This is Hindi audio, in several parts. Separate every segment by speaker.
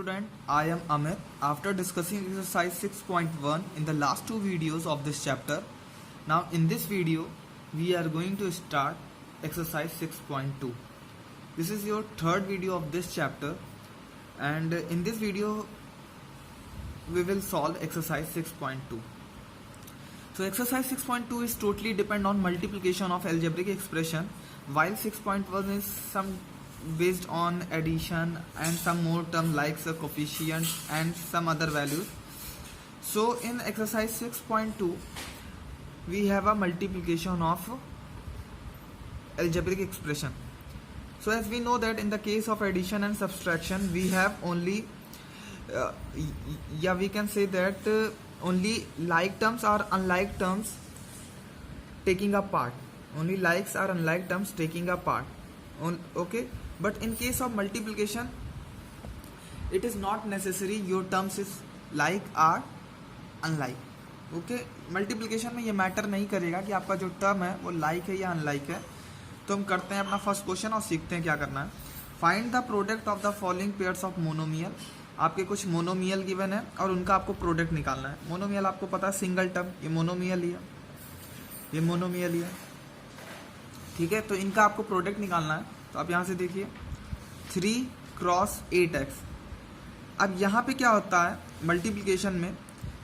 Speaker 1: student, I am Amit. After discussing exercise 6.1 in the last two videos of this chapter, now in this video we are going to start exercise 6.2. This is your third video of this chapter, and in this video we will solve exercise 6.2. So exercise 6.2 is totally depend on multiplication of algebraic expression, while 6.1 is some based on addition and some more term like the coefficient and some other values. So in exercise 6.2 we have a multiplication of algebraic expression. So as we know that in the case of addition and subtraction we have only we can say that only like terms or unlike terms taking a part. Only likes or unlike terms taking a part. Okay, but in case of multiplication it is not necessary your terms is like or unlike. Okay, multiplication में ये मैटर नहीं करेगा कि आपका जो टर्म है वो लाइक है या अनलाइक है. तो हम करते हैं अपना फर्स्ट क्वेश्चन और सीखते हैं क्या करना है. Find the product of the following pairs of monomial. आपके कुछ मोनोमियल गिवन है और उनका आपको प्रोडक्ट निकालना है. मोनोमियल आपको पता है सिंगल टर्म, ये मोनोमियल ही है, ये मोनोमियल ही है. ठीक है, तो इनका आपको प्रोडक्ट निकालना है. तो आप यहाँ से देखिए 3 क्रॉस 8x. अब यहाँ पे क्या होता है मल्टीप्लिकेशन में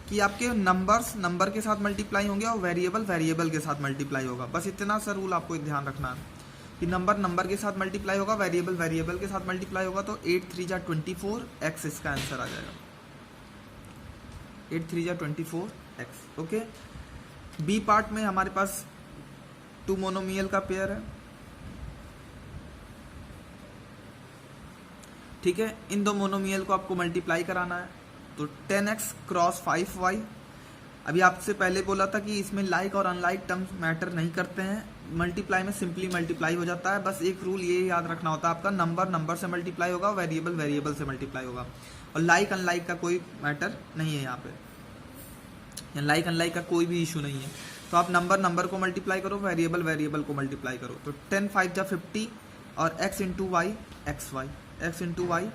Speaker 1: कि आपके नंबर्स नंबर के साथ मल्टीप्लाई होंगे और वेरिएबल वेरिएबल के साथ मल्टीप्लाई होगा. बस इतना सा रूल आपको ध्यान रखना है कि नंबर नंबर के साथ मल्टीप्लाई होगा, वेरिएबल वेरिएबल के साथ मल्टीप्लाई होगा. तो 8 3 जा 24 x इसका आंसर आ जाएगा. 8 3 जा 24 x. ओके, बी पार्ट में हमारे पास 2 मोनोमियल का पेयर है. ठीक है, इन दो मोनोमियल को आपको मल्टीप्लाई कराना है. तो 10x क्रॉस 5y. अभी आपसे पहले बोला था कि इसमें लाइक और अनलाइक टर्म्स मैटर नहीं करते हैं. मल्टीप्लाई में सिंपली मल्टीप्लाई हो जाता है. बस एक रूल ये याद रखना होता है आपका, नंबर नंबर से मल्टीप्लाई होगा, वेरिएबल वेरिएबल से मल्टीप्लाई होगा, और लाइक अनलाइक का कोई मैटर नहीं है यहाँ पे. लाइक अनलाइक का कोई भी इशू नहीं है. तो आप नंबर नंबर को मल्टीप्लाई करो, वेरिएबल वेरिएबल को मल्टीप्लाई करो. तो 10 5 जा 50 और x into y x y, x into y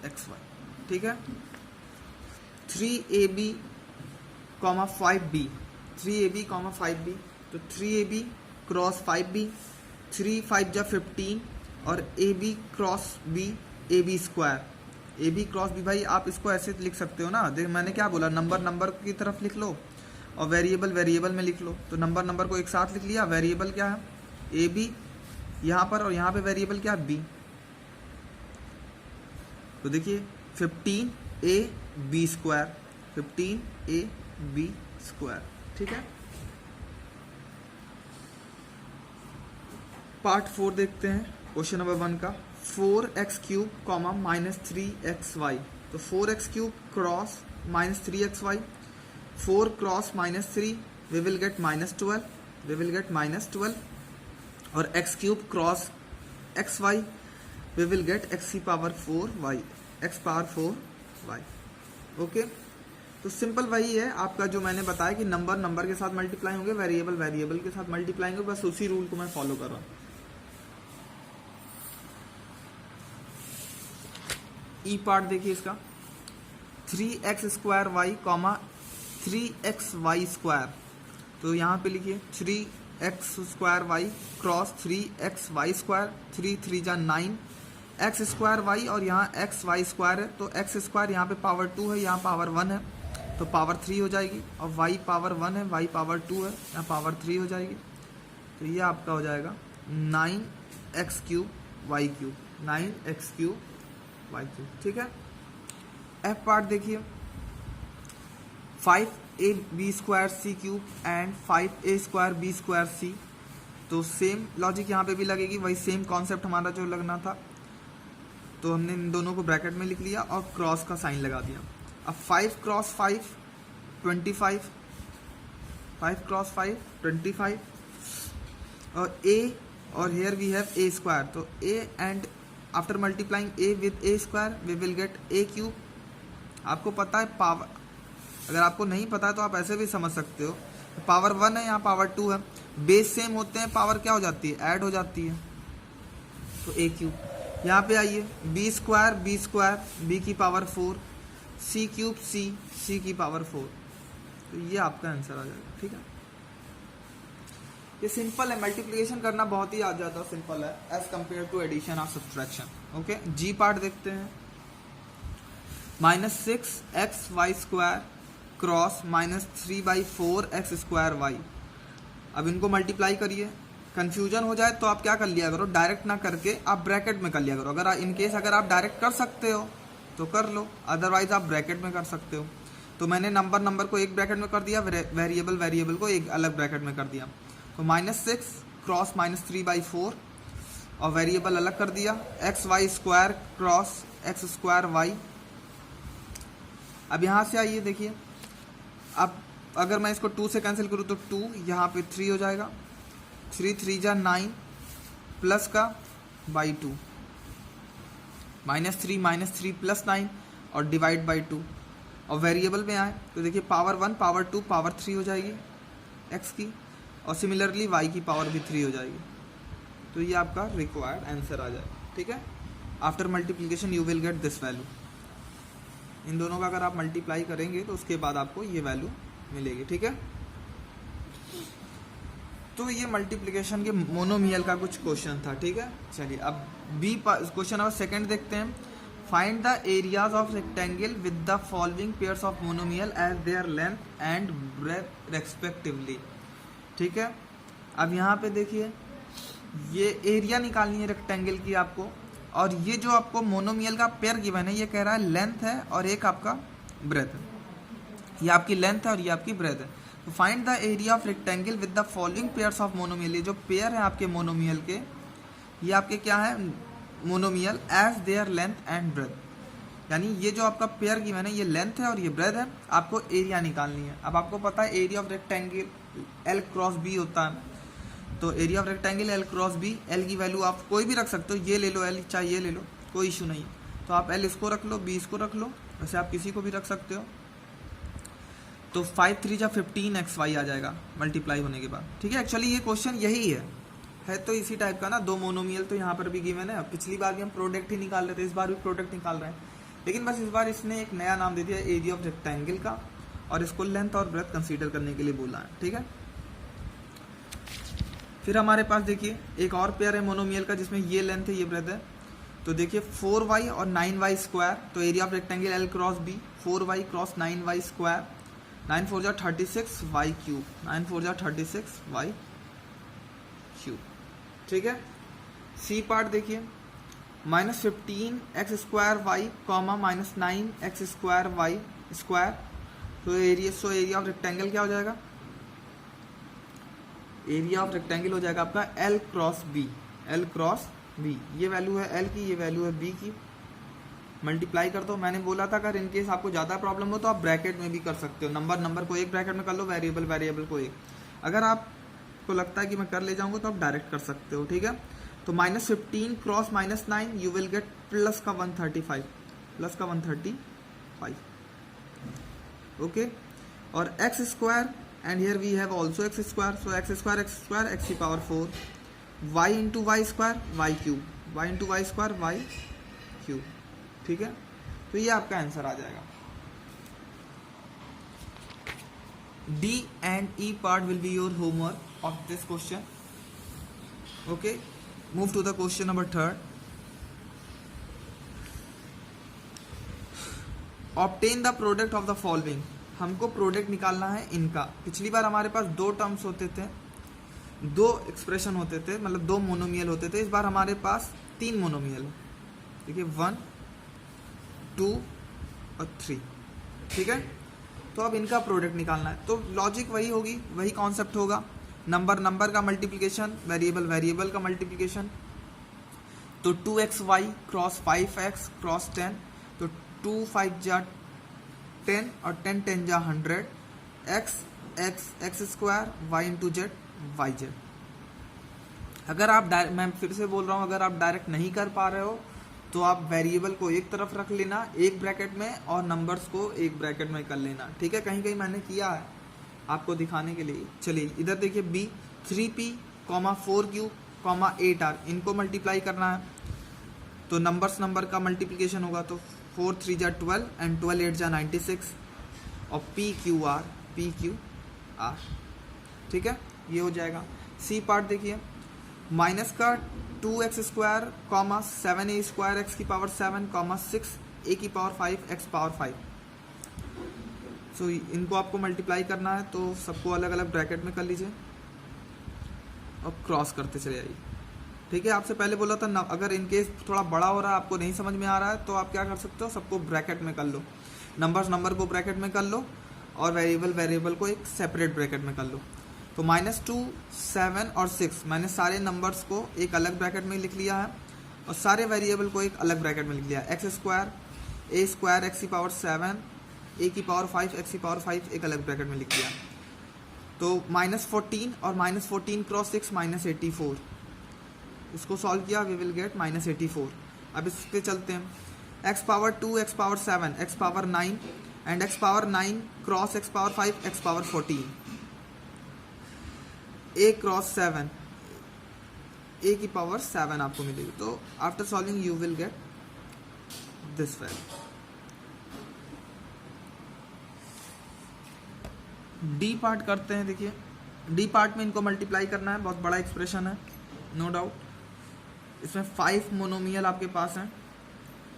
Speaker 1: x y. ठीक है, 3ab, 5b, 3ab, 5b. तो 3ab क्रॉस 5b, 3 5 जा 15 और ab cross b, ab square. ab cross b, भाई आप इसको ऐसे लिख सकते हो ना. देख मैंने क्या बोला, नंबर नंबर की तरफ लिख लो और वेरिएबल वेरिएबल में लिख लो. तो नंबर नंबर को एक साथ लिख लिया. वेरिएबल क्या है ab यहाँ पर, और यहाँ पे वेरिएबल क्या है b. तो देखिए 15ab स्क्वायर, 15ab स्क्वायर. ठीक है, पार्ट 4 देखते हैं क्वेश्चन नंबर 1 का. 4x cube comma -3xy. तो 4x cube cross -3xy, 4 cross -3 we will get -12, we will get -12. और x cube cross xy we will get x की power 4y, x power 4y. Okay, तो सिंपल वही है आपका जो मैंने बताया कि नंबर नंबर के साथ मल्टीप्लाई होंगे, वेरिएबल वेरिएबल के साथ मल्टीप्लाई होंगे. बस उसी रूल को मैं फॉलो कर रहा हूँ. ई पार्ट देखिए इसका, 3x square Y comma 3xy square. तो यहाँ पे लिखिए 3x square Y cross 3xy square. 3 3 जा 9 x स्क्वायर वाई, और यहाँ x y स्क्वायर है. तो x स्क्वायर यहाँ पे पावर 2 है, यहाँ पावर 1 है, तो पावर 3 हो जाएगी. और y पावर 1 है, y पावर 2 है, यहाँ पावर 3 हो जाएगी. तो ये आपका हो जाएगा 9x cube y cube, 9x cube y cube. ठीक है, f पार्ट देखिए 5ab square c cube and 5a square b square c. तो सेम लॉजिक यहाँ पे भी लगेगी, वही सेम कॉन्सेप्ट हमारा जो लगना था. तो हमने इन दोनों को ब्रैकेट में लिख लिया और क्रॉस का साइन लगा दिया. अब 5 क्रॉस 5 25, 5 क्रॉस 5 25, और a, और here we have a square. तो a and after multiplying a with a square we will get a cube. आपको पता है पावर, अगर आपको नहीं पता है तो आप ऐसे भी समझ सकते हो. पावर 1 है, यहाँ पावर 2 है, बेस सेम होते हैं, पावर क्या हो जाती है, ऐड हो जाती है. तो a क्यूब. यहाँ पे आइए, बी स्क्वायर बी की पावर 4, सी क्यूब सी की पावर 4। तो ये आपका आंसर आ जाएगा। ठीक है, ये सिंपल है, मल्टीप्लिकेशन करना बहुत ही ज़्यादा सिंपल है एज कम्पेयर टू एडिशन और सब्सट्रैक्शन। ओके, जी पार्ट देखते हैं। -6xy² cross -3/4x²y। अब इनको मल्टीप्लाई करिए। कंफ्यूजन हो जाए तो आप क्या कर लिया करो, डायरेक्ट ना करके आप ब्रैकेट में कर लिया करो। अगर इन केस अगर आप डायरेक्ट कर सकते हो तो कर लो, अदरवाइज आप ब्रैकेट में कर सकते हो। तो मैंने नंबर को एक ब्रैकेट में कर दिया, वेरिएबल को एक अलग ब्रैकेट में कर दिया। तो -6 क्रॉस -3/4 और वेरिएबल अलग कर दिया, xy² क्रॉस x²y। अब यहाँ से आइए देखिए, अब अगर मैं इसको 2 से कैंसिल करूँ तो 2 यहाँ पे 3 हो जाएगा, 3 3 जा 9 प्लस का बाई 2, -3 प्लस 9 और डिवाइड बाई 2। और वेरिएबल में आए तो देखिए पावर 1 पावर 2 पावर 3 हो जाएगी x की, और सिमिलरली y की पावर भी 3 हो जाएगी। तो ये आपका रिक्वायर्ड आंसर आ जाएगा। ठीक है, after multiplication you will get this value. इन दोनों का अगर आप मल्टीप्लाई करेंगे तो उसके बाद आपको ये वैल्यू मिलेगी। ठीक है, तो ये मल्टीप्लिकेशन के मोनोमियल का कुछ क्वेश्चन था। ठीक है, चलिए अब बी क्वेश्चन नंबर सेकंड देखते हैं। Find the areas of rectangle with the following pairs of monomial as their length and breadth respectively. ठीक है, अब यहाँ पे देखिए, ये एरिया निकालनी है रेक्टेंगल की आपको, और ये जो आपको मोनोमियल का पेयर गिवन है ये कह रहा है लेंथ है और एक आपका ब्रेथ है। ये आपकी लेंथ है और ये आपकी ब्रेथ है। तो find the area of rectangle with the following pairs of monomial. ये जो पेयर है आपके मोनोमियल के, ये आपके क्या है, monomial as their length and breadth. यानी ये जो आपका पेयर गिवन है ये लेंथ है और ये ब्रेथ है, आपको एरिया निकालनी है। अब आपको पता है area of rectangle L cross B होता है, तो area of rectangle L cross B, L की वैल्यू आप कोई भी रख सकते हो, ये ले लो L, चाहे ये ले लो, कोई इशू नहीं। तो आप L इसको रख लो, B इसको रख लो, वैसे आप किसी को भी रख सकते हो। तो 5 3 जा 15xy आ जाएगा मल्टीप्लाई होने के बाद। ठीक है, एक्चुअली ये क्वेश्चन यही है तो इसी टाइप का ना, दो मोनोमियल तो यहाँ पर भी गिवन है। पिछली बार भी हम प्रोडक्ट ही निकाल रहे थे, इस बार भी प्रोडक्ट निकाल रहे हैं, लेकिन बस इस बार इसने एक नया नाम दे दिया एरिया ऑफ रेक्टेंगल का, और इसको लेंथ और ब्रेथ कंसीडर करने के लिए बोला है। ठीक है, फिर हमारे पास देखिए एक और पेयर है मोनोमियल का जिसमें ये लेंथ है ये ब्रेथ है। तो देखिए 4y और 9y², तो area of rectangle L cross B, 4y cross 9y², 9 4 जा 36y³, 9 4 जा 36y³। ठीक है, सी पार्ट देखिए, -15x² y, -9x² y²। तो एरिया ऑफ रेक्टेंगल क्या हो जाएगा, एरिया ऑफ रेक्टेंगल हो जाएगा आपका L cross B, L cross B। ये वैल्यू है L की, ये वैल्यू है B की, मल्टीप्लाई कर दो। मैंने बोला था अगर इनकेस आपको ज़्यादा प्रॉब्लम हो तो आप ब्रैकेट में भी कर सकते हो, नंबर को एक ब्रैकेट में कर लो, वेरिएबल को एक। अगर आपको लगता है कि मैं कर ले जाऊंगा तो आप डायरेक्ट कर सकते हो। ठीक है, तो -15 cross -9 you will gate plus का 135। ओके, और x² and here we have also x², so x² x की power 4, y into y² y³, y into y² y³। ठीक है, तो ये आपका आंसर आ जाएगा। D and E part will be your homework of this question. Okay, move to the question number 3rd. Obtain the product of the following. हमको प्रोडक्ट निकालना है इनका। पिछली बार हमारे पास 2 टर्म्स होते थे, 2 एक्सप्रेशन होते थे, मतलब 2 मोनोमियल होते थे। इस बार हमारे पास 3 मोनोमियल है। देखिए 1 2 और 3। ठीक है, तो अब इनका प्रोडक्ट निकालना है। तो लॉजिक वही होगी, वही कॉन्सेप्ट होगा, नंबर का मल्टीप्लिकेशन, वेरिएबल का मल्टीप्लिकेशन। तो 2xy क्रॉस 5x क्रॉस 10, तो 2 5 जा 10 और 10 10 जा 100, x² y into z y z. अगर आप मैं फिर से बोल रहा हूँ, अगर आप डायरेक्ट नहीं कर पा रहे हो तो आप वेरिएबल को एक तरफ रख लेना एक ब्रैकेट में, और नंबर्स को एक ब्रैकेट में कर लेना। ठीक है, कहीं मैंने किया है आपको दिखाने के लिए। चलिए इधर देखिए b 3p, 4q, 8r, इनको मल्टीप्लाई करना है। तो नंबर का मल्टीप्लिकेशन होगा, तो 4 3 जा 12 एंड 12 8 जा 96 और PQR, ठीक है, ये हो जाएगा। सी पार्ट देखिए, माइनस का 2x² कॉमा 7a² x की पावर 7 कॉमा 6 a की पावर 5 x पावर 5। सो इनको आपको मल्टीप्लाई करना है, तो सबको अलग अलग ब्रैकेट में कर लीजिए और क्रॉस करते चले जाइए, ठीक है। आपसे पहले बोला था अगर इनकेस थोड़ा बड़ा हो रहा है, आपको नहीं समझ में आ रहा है, तो आप क्या कर सकते हो, सबको ब्रैकेट में कर लो, नंबर को ब्रैकेट में कर लो और वेरिएबल को एक सेपरेट ब्रैकेट में कर लो। तो -2 7 और 6 मैंने सारे नंबर्स को एक अलग ब्रैकेट में लिख लिया है और सारे वेरिएबल को एक अलग ब्रैकेट में लिख लिया है। x² x की पावर 7 a की पावर 5 x की पावर 5 एक अलग ब्रैकेट में लिख लिया। तो -14 और -14 क्रॉस 6 -84, इसको सॉल्व किया, वी विल गेट -84। अब इस पे चलते हैं, x power 2 x power 7 x power 9 and x power 9 cross x power 5 x power 14, a cross 7 a की पावर 7 आपको मिलेगी। तो after solving you will get this value. D part करते हैं। देखिए डी पार्ट में इनको मल्टीप्लाई करना है, बहुत बड़ा एक्सप्रेशन है नो डाउट। इसमें 5 मोनोमियल आपके पास हैं,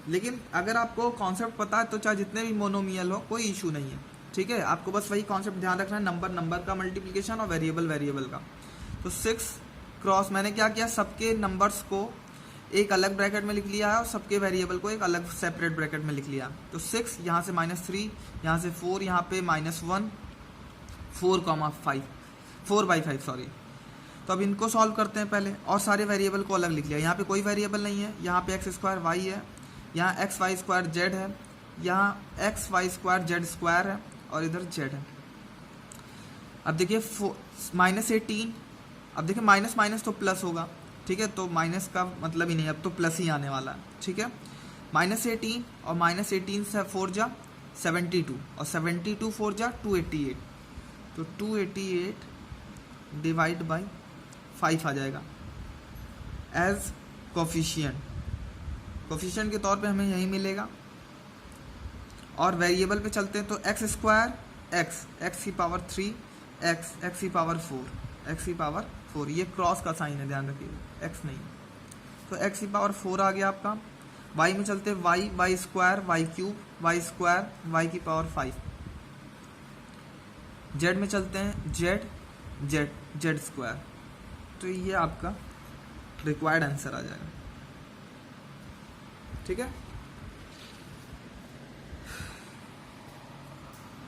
Speaker 1: लेकिन अगर आपको कॉन्सेप्ट पता है तो चाहे जितने भी मोनोमियल हो कोई इशू नहीं है, ठीक है। आपको बस वही कॉन्सेप्ट ध्यान रखना है, नंबर का मल्टीप्लिकेशन और वेरिएबल का। तो 6 क्रॉस मैंने क्या किया, सबके नंबर्स को एक अलग ब्रैकेट में लिख लिया है और सबके वेरिएबल को एक अलग सेपरेट ब्रैकेट में लिख लिया। तो 6 यहाँ से -3, यहाँ से 4, यहाँ पे -1 4/5 सॉरी। तो अब इनको सॉल्व करते हैं पहले, और सारे वेरिएबल को अलग लिख लिया। यहाँ पे कोई वेरिएबल नहीं है, यहाँ पे x² y है, यहाँ xy² z है, यहाँ xy² z² है और इधर z है। अब देखिए -18, अब देखिए माइनस तो प्लस होगा, ठीक है, तो माइनस का मतलब ही नहीं, अब तो प्लस ही आने वाला है, ठीक है। -18 और -18 से 4 जा 72 और 72 4 जा 288, तो 288 डिवाइड बाई 5 आ जाएगा एज कोफिशिएंट के तौर पे हमें यही मिलेगा। और वेरिएबल पे चलते हैं, तो x² x की पावर 3 x की पावर 4 ये क्रॉस का साइन है, ध्यान रखिए x नहीं, तो x की पावर 4 आ गया आपका। y में चलते हैं, y y² y³ y² y की पावर 5। z में चलते हैं, z², तो ये आपका रिक्वायर्ड आंसर आ जाएगा, ठीक है।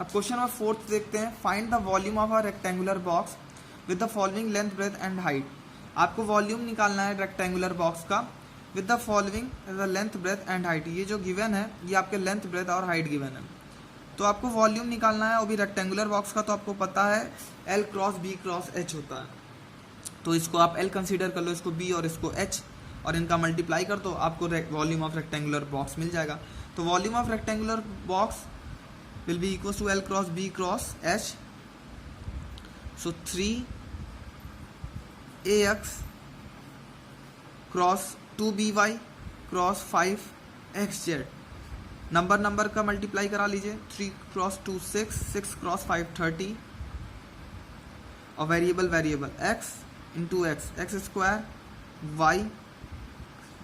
Speaker 1: अब क्वेश्चन नंबर 4 देखते हैं, find the volume of a rectangular box with the following length breadth and height. आपको वॉल्यूम निकालना है रेक्टेंगुलर बॉक्स का with the following the length breadth and height. ये जो गिवन है ये आपके लेंथ ब्रेथ और हाइट गिवन है, तो आपको वॉल्यूम निकालना है। अभी रेक्टेंगुलर बॉक्स का तो आपको पता है L cross B cross H होता है, तो इसको आप L कंसीडर कर लो, इसको B और इसको H, और इनका मल्टीप्लाई कर दो, आपको वॉल्यूम ऑफ रेक्टेंगुलर बॉक्स मिल जाएगा। तो volume of rectangular box will be equal to L cross B cross H, so 3AX cross 2BY cross 5XZ। Number का मल्टीप्लाई करा लीजिए, 3 क्रॉस 2 6 क्रॉस 5 30, और variable x into x² y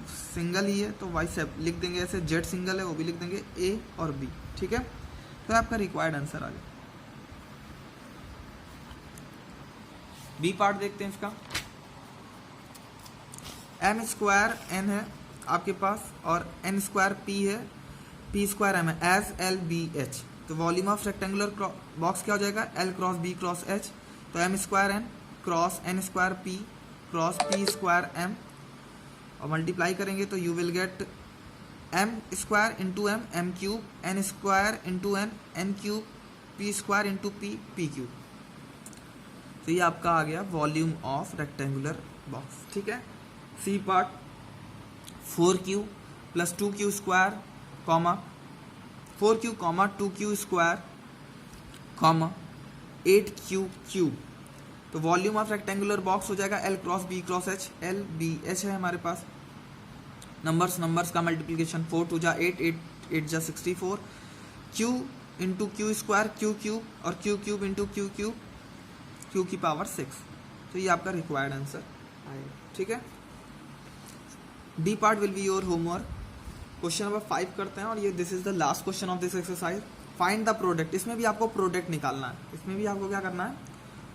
Speaker 1: single ही है तो y से लिख देंगे, ऐसे z सिंगल है वो भी लिख देंगे, a और b, ठीक है। तो आपका रिक्वायर्ड आंसर आ गया। बी पार्ट देखते हैं इसका, m² n है आपके पास और n² p है, p² m है, एज LBH। तो वॉल्यूम ऑफ रेक्टेंगुलर बॉक्स क्या हो जाएगा, L cross B cross H, तो m² n cross n² p cross p² m, और मल्टीप्लाई करेंगे तो you will gate m² into m m³ n² into n n³ p² into p p³। तो ये आपका आ गया वॉल्यूम ऑफ रेक्टेंगुलर बॉक्स, ठीक है। C part 4q plus 2q² comma 4q comma 2q² comma 8q³। तो वॉल्यूम ऑफ रेक्टेंगुलर बॉक्स हो जाएगा L cross B cross H, LBH है हमारे पास, नंबर्स का मल्टीप्लिकेशन 4 2 जा 8, 8 जा 64, q into Q square Q cube और Q cube into Q cube Q की पावर 6। तो ये आपका रिक्वायर्ड आंसर आएगा, ठीक है। D part will be your homework. Question number 5 करते हैं और ये this is the last question of this exercise. Find the product. इसमें भी आपको प्रोडक्ट निकालना है, इसमें भी आपको क्या करना है,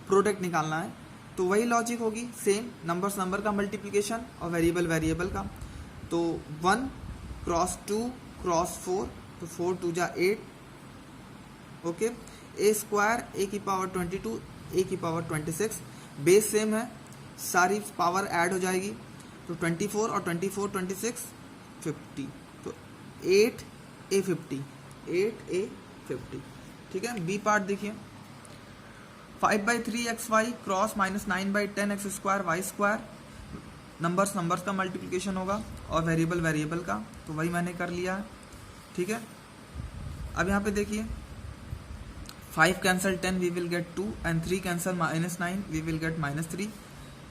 Speaker 1: प्रोडक्ट निकालना है। तो वही लॉजिक होगी, सेम नंबर का मल्टीप्लिकेशन और वेरिएबल का। तो 1 क्रॉस 2 क्रॉस 4, तो 4 2 जा 8, ओके। ए स्क्वायर ए की पावर 22 ए की पावर 26, बेस सेम है, सारी पावर ऐड हो जाएगी। तो 24 और 24 26 50, तो 8a50, 8a50, ठीक है। बी पार्ट देखिए, 5/3xy cross minus 9/10x square y square. Numbers का मल्टीप्लिकेशन होगा और वेरिएबल का, तो वही मैंने कर लिया है, ठीक है। अब यहाँ पे देखिए 5 cancel 10 we will get 2 and 3 cancel -9 we will get -3।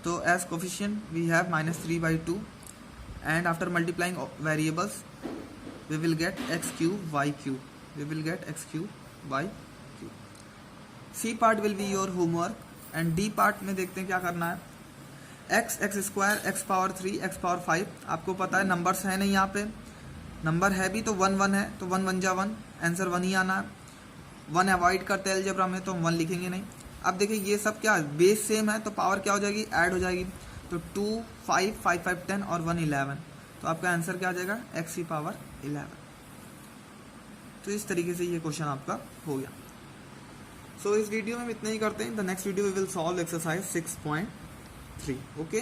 Speaker 1: तो as coefficient we have -3/2 and after multiplying variables we will get x cube y cube, we will get x cube y cube. C part will be your homework and D part में देखते हैं क्या करना है। x square x power 3 x power 5, आपको पता है नंबर्स है नहीं, यहाँ पे नंबर है भी तो 1 1 है, तो 1 1 जा 1, आंसर 1 ही आना है। 1 अवॉइड करते हैं अलजेब्रा में, तो हम 1 लिखेंगे नहीं। अब देखिए ये सब क्या बेस सेम है, तो पावर क्या हो जाएगी, ऐड हो जाएगी। तो 2 5 5 5 10 और 1 11, तो आपका आंसर क्या आ जाएगा, x की पावर 11। तो इस तरीके से ये क्वेश्चन आपका हो गया। सो इस वीडियो में हम इतना ही करते हैं। The next video we will solve exercise 6.3, okay.